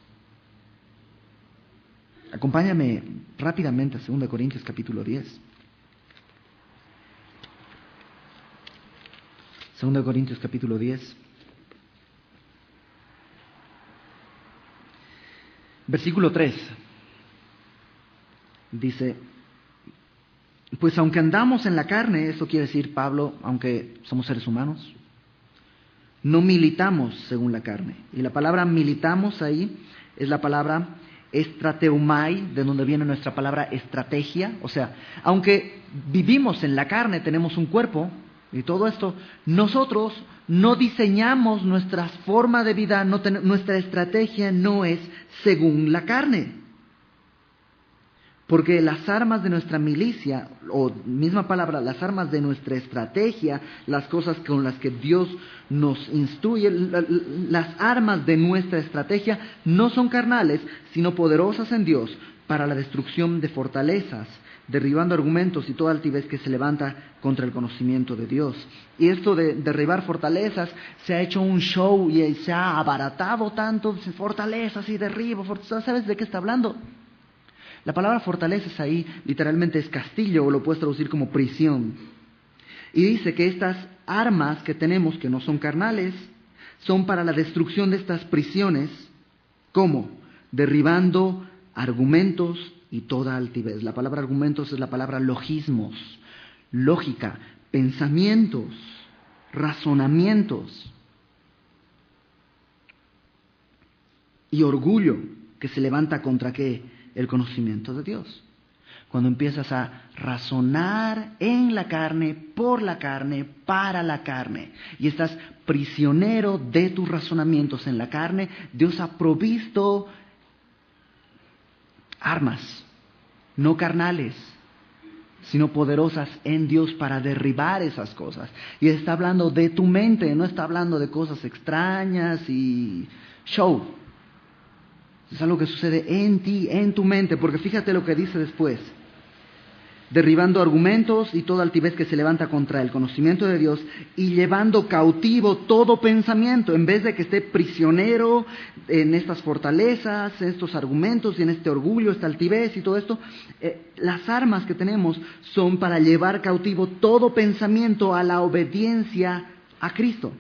Acompáñame rápidamente a 2 Corintios capítulo 10. 2 Corintios capítulo 10. Versículo 3. Dice, pues aunque andamos en la carne, esto quiere decir Pablo, aunque somos seres humanos, no militamos según la carne. Y la palabra militamos ahí es la palabra estrateumai, de donde viene nuestra palabra estrategia. O sea, aunque vivimos en la carne, tenemos un cuerpo y todo esto, nosotros no diseñamos nuestra forma de vida, nuestra estrategia no es según la carne. Porque las armas de nuestra milicia, o misma palabra, las armas de nuestra estrategia, las cosas con las que Dios nos instruye, las armas de nuestra estrategia no son carnales, sino poderosas en Dios para la destrucción de fortalezas, derribando argumentos y toda altivez que se levanta contra el conocimiento de Dios. Y esto de derribar fortalezas se ha hecho un show y se ha abaratado tanto, fortalezas y derribo, ¿sabes de qué está hablando? La palabra fortalezas ahí literalmente es castillo, o lo puedes traducir como prisión. Y dice que estas armas que tenemos, que no son carnales, son para la destrucción de estas prisiones. ¿Cómo? Derribando argumentos y toda altivez. La palabra argumentos es la palabra logismos, lógica, pensamientos, razonamientos. Y orgullo que se levanta contra ¿qué? El conocimiento de Dios. Cuando empiezas a razonar en la carne, por la carne, para la carne, y estás prisionero de tus razonamientos en la carne, Dios ha provisto armas, no carnales, sino poderosas en Dios para derribar esas cosas. Y está hablando de tu mente, no está hablando de cosas extrañas y show. Es algo que sucede en ti, en tu mente, porque fíjate lo que dice después. Derribando argumentos y toda altivez que se levanta contra el conocimiento de Dios y llevando cautivo todo pensamiento, en vez de que esté prisionero en estas fortalezas, en estos argumentos y en este orgullo, esta altivez y todo esto. Las armas que tenemos son para llevar cautivo todo pensamiento a la obediencia a Cristo.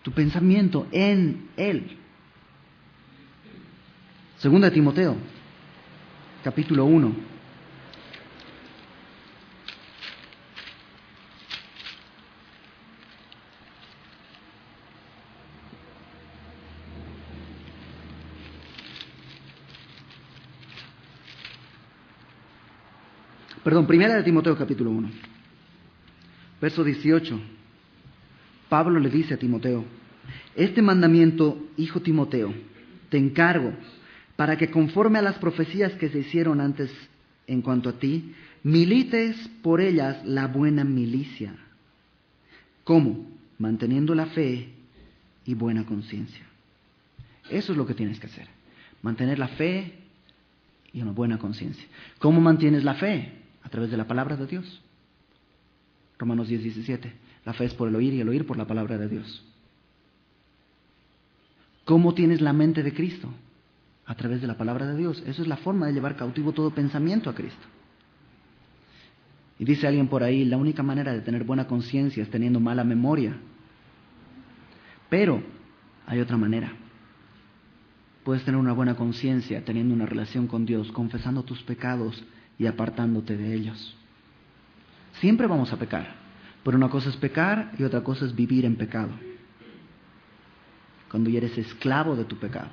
Tu pensamiento en Él. Segunda de Timoteo, capítulo 1. Primera de Timoteo, capítulo 1. Verso 18. Pablo le dice a Timoteo: este mandamiento, hijo Timoteo, te encargo, para que conforme a las profecías que se hicieron antes en cuanto a ti, milites por ellas la buena milicia. ¿Cómo? Manteniendo la fe y buena conciencia. Eso es lo que tienes que hacer. Mantener la fe y una buena conciencia. ¿Cómo mantienes la fe? A través de la palabra de Dios. Romanos 10:17. La fe es por el oír y el oír por la palabra de Dios. ¿Cómo tienes la mente de Cristo? A través de la palabra de Dios. Eso es la forma de llevar cautivo todo pensamiento a Cristo. Y dice alguien por ahí, la única manera de tener buena conciencia es teniendo mala memoria. Pero hay otra manera. Puedes tener una buena conciencia teniendo una relación con Dios, confesando tus pecados y apartándote de ellos. Siempre vamos a pecar, pero una cosa es pecar y otra cosa es vivir en pecado. Cuando ya eres esclavo de tu pecado.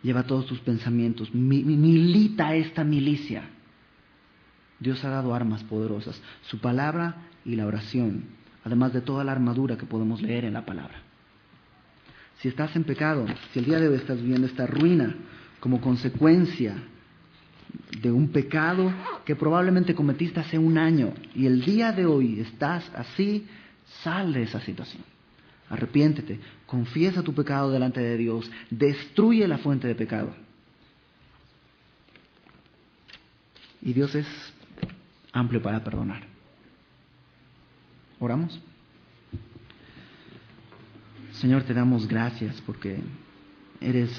Lleva todos tus pensamientos, milita esta milicia. Dios ha dado armas poderosas, su palabra y la oración, además de toda la armadura que podemos leer en la palabra. Si estás en pecado, si el día de hoy estás viviendo esta ruina como consecuencia de un pecado que probablemente cometiste hace un año y el día de hoy estás así, sal de esa situación. Arrepiéntete, confiesa tu pecado delante de Dios, destruye la fuente de pecado. Y Dios es amplio para perdonar. ¿Oramos? Señor, te damos gracias porque eres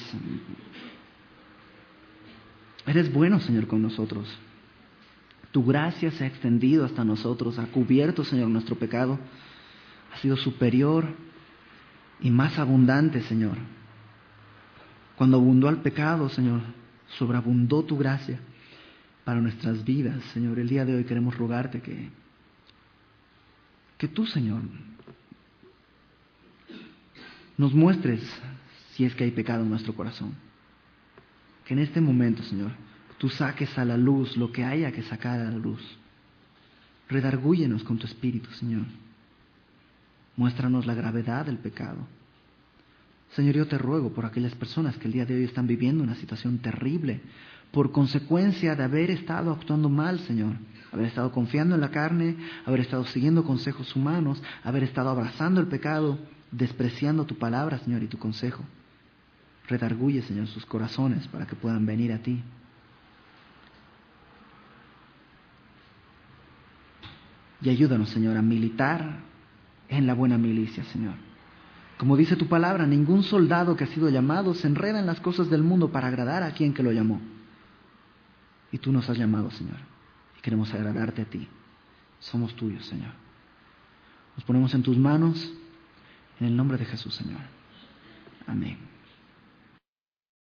bueno, Señor, con nosotros. Tu gracia se ha extendido hasta nosotros, ha cubierto, Señor, nuestro pecado. Ha sido superior y más abundante, Señor. Cuando abundó el pecado, Señor, sobreabundó tu gracia para nuestras vidas, Señor. El día de hoy queremos rogarte que tú, Señor, nos muestres si es que hay pecado en nuestro corazón. Que en este momento, Señor, tú saques a la luz lo que haya que sacar a la luz. Redargúyenos con tu espíritu, Señor. Muéstranos la gravedad del pecado. Señor, yo te ruego por aquellas personas que el día de hoy están viviendo una situación terrible por consecuencia de haber estado actuando mal, Señor. Haber estado confiando en la carne, haber estado siguiendo consejos humanos, haber estado abrazando el pecado, despreciando tu palabra, Señor, y tu consejo. Redarguye, Señor, sus corazones para que puedan venir a ti. Y ayúdanos, Señor, a militar en la buena milicia, Señor. Como dice tu palabra, ningún soldado que ha sido llamado se enreda en las cosas del mundo para agradar a quien que lo llamó. Y tú nos has llamado, Señor, y queremos agradarte a ti. Somos tuyos, Señor. Nos ponemos en tus manos, en el nombre de Jesús, Señor. Amén.